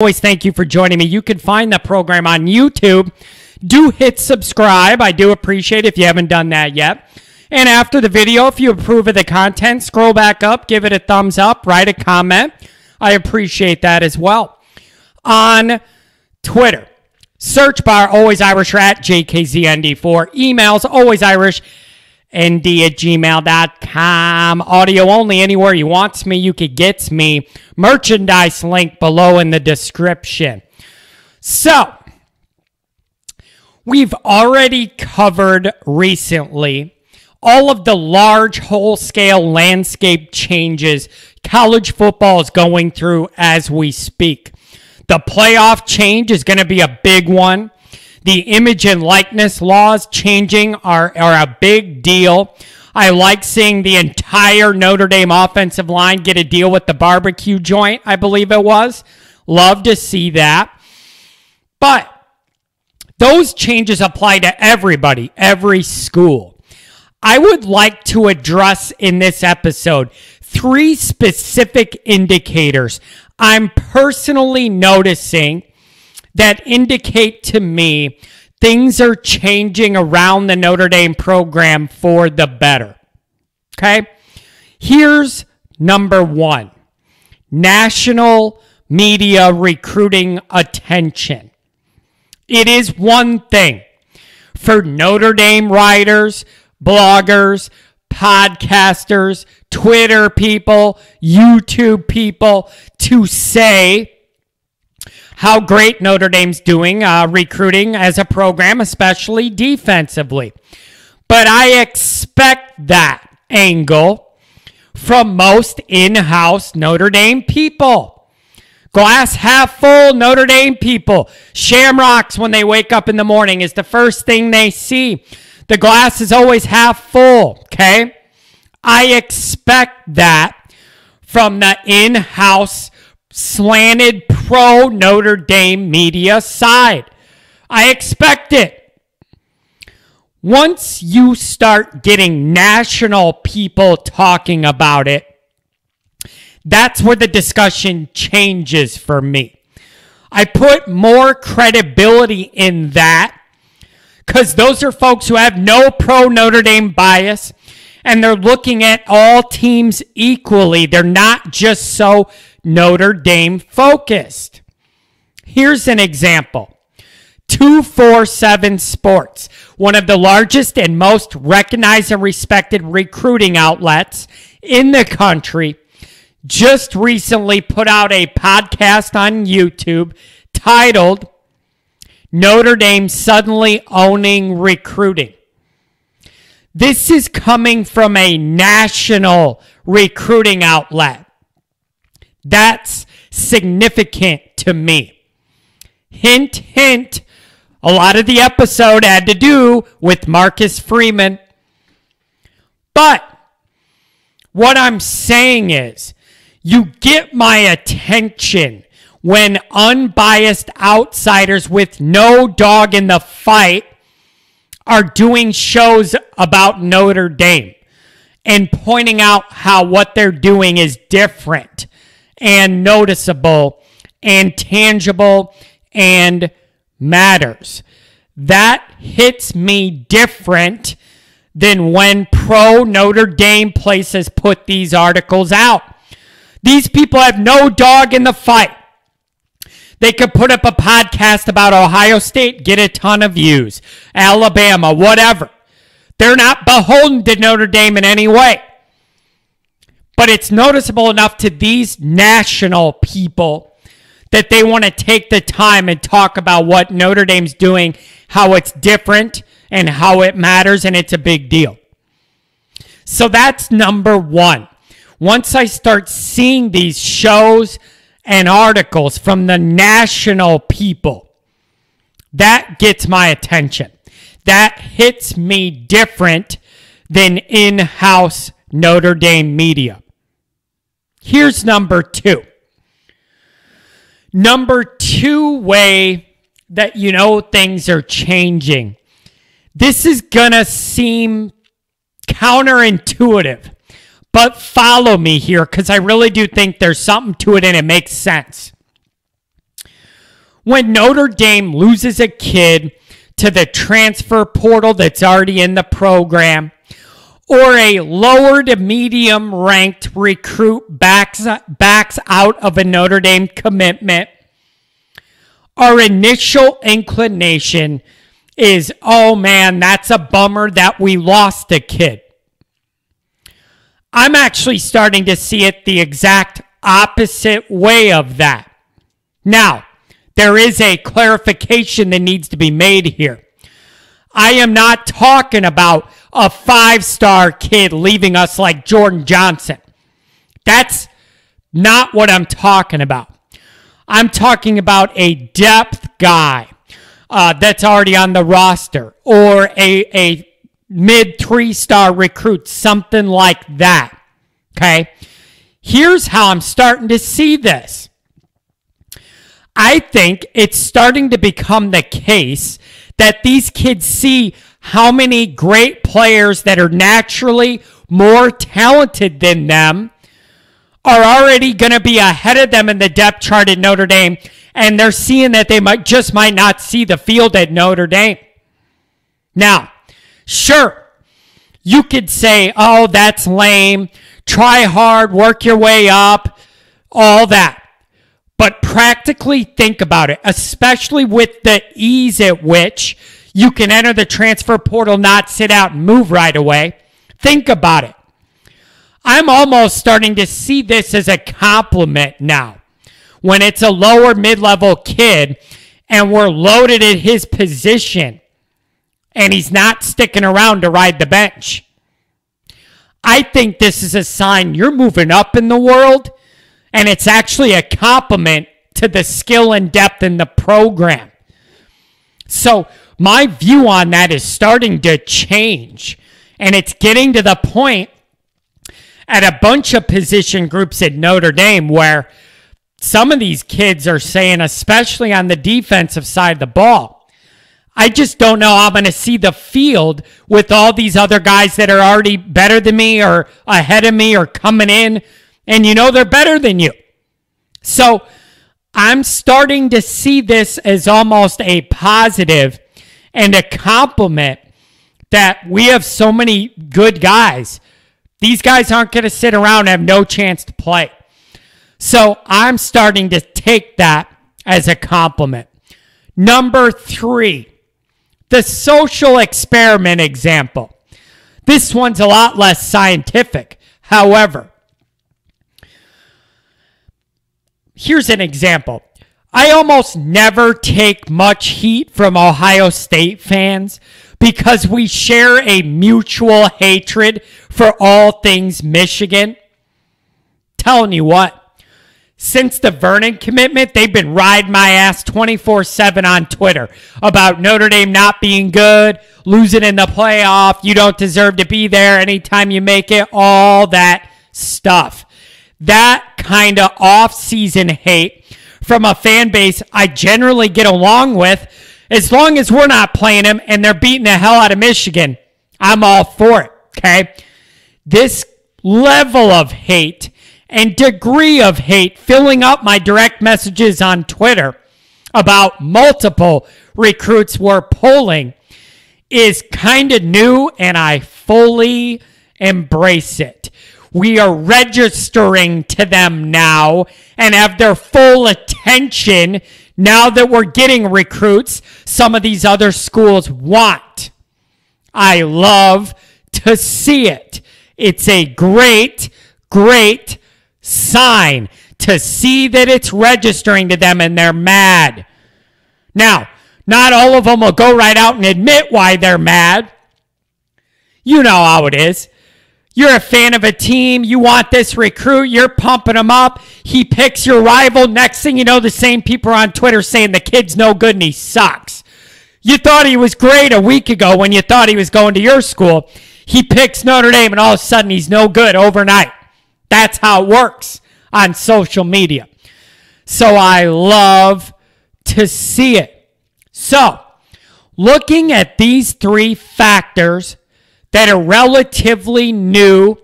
Always thank you for joining me. You can find the program on YouTube. Do hit subscribe. I do appreciate it if you haven't done that yet. And after the video, if you approve of the content, scroll back up, give it a thumbs up, write a comment. I appreciate that as well. On Twitter, search bar Always Irish or at JKZND4. Emails alwaysirishnd@gmail.com. Audio only, anywhere you want me, you could get me. Merchandise link below in the description. So, we've already covered recently all of the large whole-scale landscape changes college football is going through as we speak. The playoff change is going to be a big one. The image and likeness laws changing are a big deal. I like seeing the entire Notre Dame offensive line get a deal with the barbecue joint, I believe it was. Love to see that. But those changes apply to everybody, every school. I would like to address in this episode 3 specific indicators I'm personally noticing that indicate to me things are changing around the Notre Dame program for the better. Okay? Here's number 1. National media recruiting attention. It is one thing for Notre Dame writers, bloggers, podcasters, Twitter people, YouTube people to say how great Notre Dame's doing recruiting as a program, especially defensively. But I expect that angle from most in-house Notre Dame people. Glass half full Notre Dame people. Shamrocks, when they wake up in the morning, is the first thing they see. The glass is always half full, okay? I expect that from the in-house slanted pro Notre Dame media side. I expect it. Once you start getting national people talking about it, that's where the discussion changes for me. I put more credibility in that because those are folks who have no pro Notre Dame bias and they're looking at all teams equally. They're not just so Notre Dame focused. Here's an example. 247 Sports, one of the largest and most recognized and respected recruiting outlets in the country, just recently put out a podcast on YouTube titled Notre Dame Suddenly Owning Recruiting. This is coming from a national recruiting outlet. That's significant to me. Hint, hint, a lot of the episode had to do with Marcus Freeman. But what I'm saying is, you get my attention when unbiased outsiders with no dog in the fight are doing shows about Notre Dame and pointing out how what they're doing is different and noticeable and tangible and matters. That hits me different than when pro Notre Dame places put these articles out. These people have no dog in the fight. They could put up a podcast about Ohio State, get a ton of views. Alabama, whatever. They're not beholden to Notre Dame in any way. But it's noticeable enough to these national people that they want to take the time and talk about what Notre Dame's doing, how it's different, and how it matters, and it's a big deal. So that's number 1. Once I start seeing these shows and articles from the national people, that gets my attention. That hits me different than in-house Notre Dame media. Here's number 2. Number 2 way that you know things are changing. This is going to seem counterintuitive, but follow me here because I really do think there's something to it and it makes sense. when Notre Dame loses a kid to the transfer portal that's already in the program, or a lower to medium ranked recruit backs out of a Notre Dame commitment, our initial inclination is, oh man, that's a bummer that we lost a kid. I'm actually starting to see it the exact opposite way of that. Now, there is a clarification that needs to be made here. I am not talking about a 5-star kid leaving us like Jordan Johnson. That's not what I'm talking about. I'm talking about a depth guy that's already on the roster, or a mid 3-star recruit, something like that. Okay? Here's how I'm starting to see this. I think it's starting to become the case that these kids see how many great players that are naturally more talented than them are already going to be ahead of them in the depth chart at Notre Dame, and they're seeing that they might not see the field at Notre Dame. Now, sure, you could say, oh, that's lame, try hard, work your way up, all that. But practically think about it, especially with the ease at which you can enter the transfer portal, not sit out and move right away. Think about it. I'm almost starting to see this as a compliment now. When it's a lower mid-level kid and we're loaded at his position and he's not sticking around to ride the bench. I think this is a sign you're moving up in the world, and it's actually a compliment to the skill and depth in the program. So my view on that is starting to change, and it's getting to the point at a bunch of position groups at Notre Dame where some of these kids are saying, especially on the defensive side of the ball, I just don't know how I'm going to see the field with all these other guys that are already better than me or ahead of me or coming in, and you know they're better than you. So I'm starting to see this as almost a positive and a compliment that we have so many good guys. These guys aren't going to sit around and have no chance to play. So I'm starting to take that as a compliment. Number 3, the social experiment example. This one's a lot less scientific. However, here's an example. I almost never take much heat from Ohio State fans because we share a mutual hatred for all things Michigan. Telling you what, since the Vernon commitment, they've been riding my ass 24/7 on Twitter about Notre Dame not being good, losing in the playoff, you don't deserve to be there anytime you make it, all that stuff. That kind of off-season hate from a fan base I generally get along with. As long as we're not playing them and they're beating the hell out of Michigan, I'm all for it, okay? This level of hate and degree of hate filling up my direct messages on Twitter about multiple recruits we're polling is kind of new, and I fully embrace it. We are registering to them now and have their full attention now that we're getting recruits some of these other schools want. I love to see it. It's a great, great sign to see that it's registering to them and they're mad. Now, not all of them will go right out and admit why they're mad. You know how it is. You're a fan of a team. You want this recruit. You're pumping him up. He picks your rival. Next thing you know, the same people are on Twitter saying the kid's no good and he sucks. You thought he was great a week ago when you thought he was going to your school. He picks Notre Dame and all of a sudden he's no good overnight. That's how it works on social media. So I love to see it. So, looking at these 3 factors that are relatively new,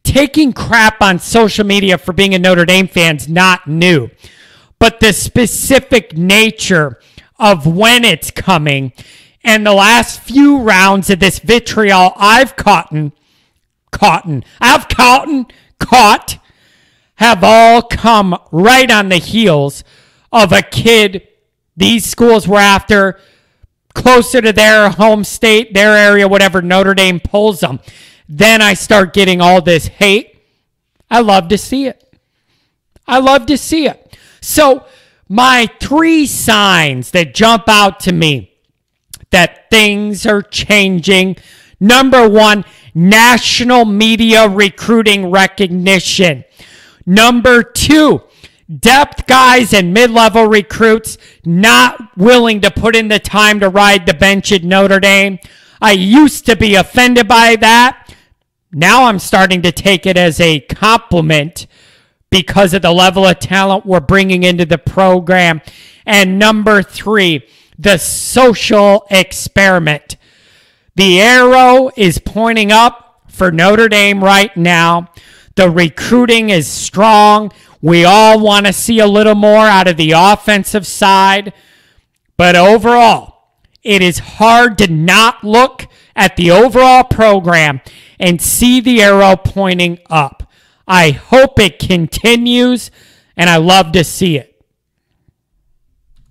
taking crap on social media for being a Notre Dame fan is not new. but the specific nature of when it's coming. And the last few rounds of this vitriol I've caught have all come right on the heels of a kid these schools were after closer to their home state, their area, whatever Notre Dame pulls them. Then I start getting all this hate. I love to see it. I love to see it. So my 3 signs that jump out to me that things are changing. Number 1, national media recruiting recognition. Number 2, depth guys and mid-level recruits not willing to put in the time to ride the bench at Notre Dame. I used to be offended by that. Now I'm starting to take it as a compliment because of the level of talent we're bringing into the program. And number 3, the social experiment. The arrow is pointing up for Notre Dame right now. The recruiting is strong. We all want to see a little more out of the offensive side. But overall, it is hard to not look at the overall program and see the arrow pointing up. I hope it continues, and I love to see it.